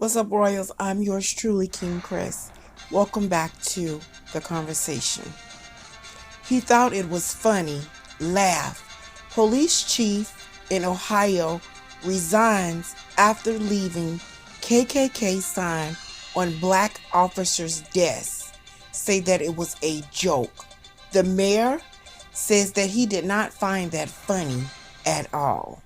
What's up, Royals? I'm yours truly, King Chris. Welcome back to The Conversation. He thought it was funny. Laugh. Police chief in Ohio resigns after leaving KKK sign on black officer's desk. Say that it was a joke. The mayor says that he did not find that funny at all.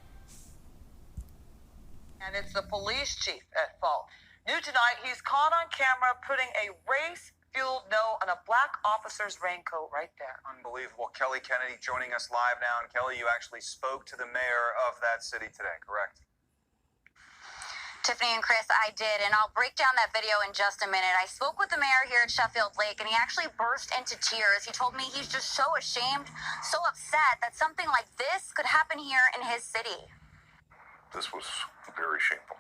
And it's the police chief at fault. New tonight, he's caught on camera putting a race-fueled note on a black officer's raincoat right there. Unbelievable. Kelly Kennedy joining us live now. And Kelly, you actually spoke to the mayor of that city today, correct? Tiffany and Chris, I did, and I'll break down that video in just a minute. I spoke with the mayor here at Sheffield Lake, and he actually burst into tears. He told me he's just so ashamed, so upset that something like this could happen here in his city. This was very shameful.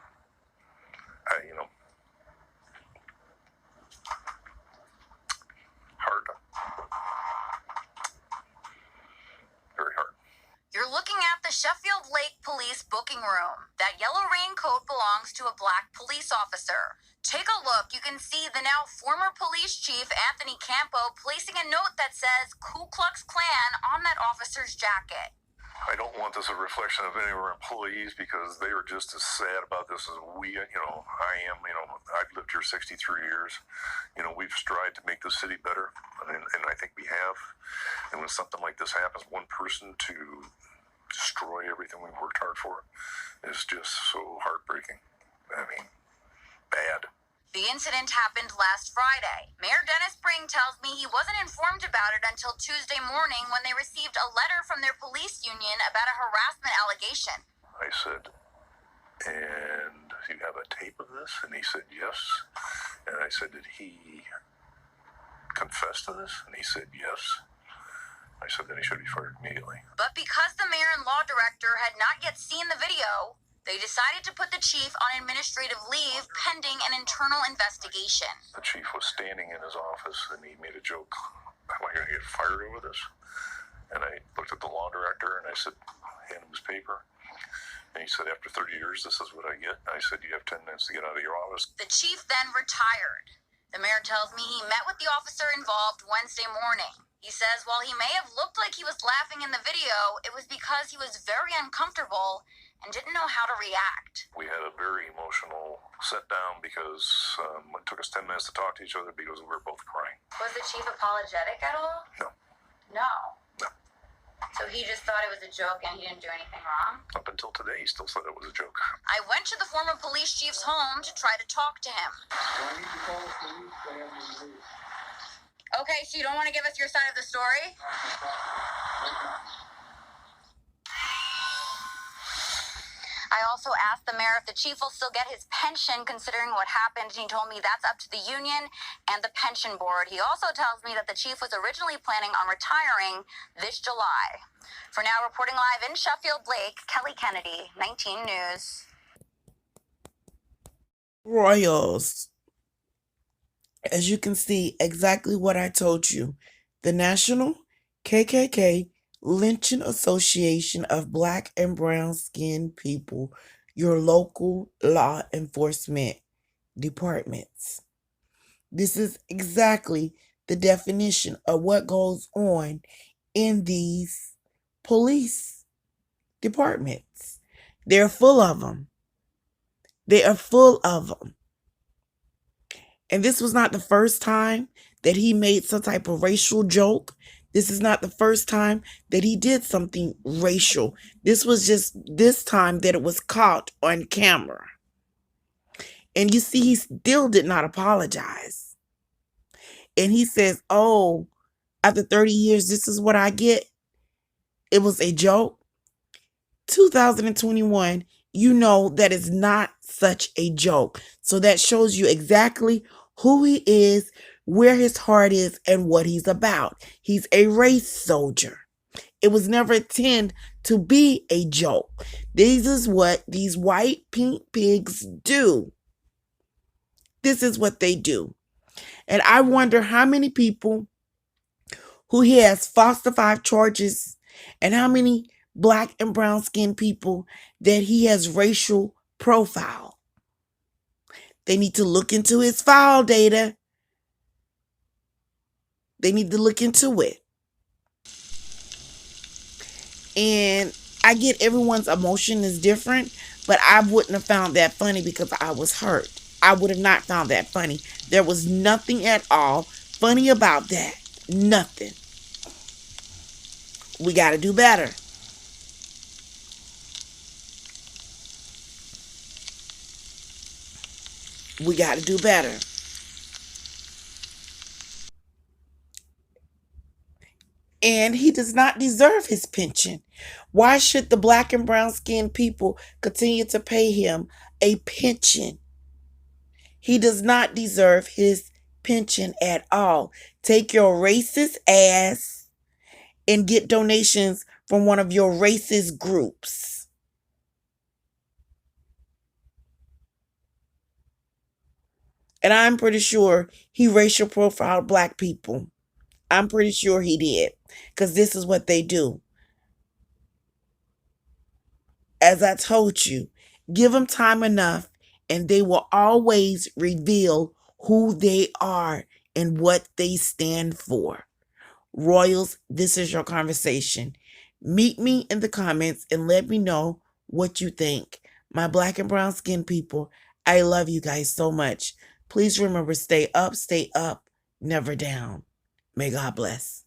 Hard. Very hard. You're looking at the Sheffield Lake Police booking room. That yellow raincoat belongs to a black police officer. Take a look. You can see the now former police chief, Anthony Campo, placing a note that says Ku Klux Klan on that officer's jacket. I don't want this a reflection of any of our employees because they are just as sad about this as we, I am. I've lived here 63 years. We've strived to make the city better, and I think we have. And when something like this happens, one person to destroy everything we've worked hard for is just so heartbreaking. Bad. The incident happened last Friday. Mayor Dennis Spring tells me he wasn't informed about it until Tuesday morning when they received a letter from their police union about a harassment allegation. I said, and you have a tape of this? And he said, yes. And I said, did he confess to this? And he said, yes. I said, then he should be fired immediately. But because the mayor and law director had not yet seen the video, they decided to put the chief on administrative leave pending an internal investigation. The chief was standing in his office and he made a joke. Am I going to get fired over this? And I looked at the law director and I said, hand him his paper. And he said, after 30 years, this is what I get. And I said, you have 10 minutes to get out of your office. The chief then retired. The mayor tells me he met with the officer involved Wednesday morning. He says while he may have looked like he was laughing in the video, it was because he was very uncomfortable and didn't know how to react. We had a very emotional sit down because it took us 10 minutes to talk to each other because we were both crying. Was the chief apologetic at all? No. No. No. So he just thought it was a joke and he didn't do anything wrong? Up until today, he still said it was a joke. I went to the former police chief's home to try to talk to him. Okay, so you don't want to give us your side of the story? I also asked the mayor if the chief will still get his pension considering what happened, and he told me that's up to the union and the pension board. He also tells me that the chief was originally planning on retiring this July. For now, reporting live in Sheffield Lake, Kelly Kennedy, 19 News. Royals. As you can see, exactly what I told you. The National KKK Lynching Association of Black and Brown Skinned People, your local law enforcement departments. This is exactly the definition of what goes on in these police departments. They're full of them. They are full of them. And this was not the first time that he made some type of racial joke. This is not the first time that he did something racial. This was just this time that it was caught on camera. And you see, he still did not apologize. And he says, oh, after 30 years, this is what I get. It was a joke. 2021, you know that is not such a joke. So that shows you exactly who he is, where his heart is, and what he's about. He's a race soldier. It was never intended to be a joke. This is what these white pink pigs do. This is what they do. And I wonder how many people who he has falsified charges and how many black and brown skinned people that he has racial profile. They need to look into his file data. They need to look into it. And I get everyone's emotion is different, but I wouldn't have found that funny because I was hurt. I would have not found that funny. There was nothing at all funny about that. Nothing. We got to do better. We got to do better. And he does not deserve his pension. Why should the black and brown skinned people continue to pay him a pension? He does not deserve his pension at all. Take your racist ass and get donations from one of your racist groups. And I'm pretty sure he racial profiled black people. I'm pretty sure he did, because this is what they do. As I told you, give them time enough and they will always reveal who they are and what they stand for. Royals, this is your conversation. Meet me in the comments and let me know what you think. My black and brown skin people, I love you guys so much. Please remember, stay up, never down. May God bless.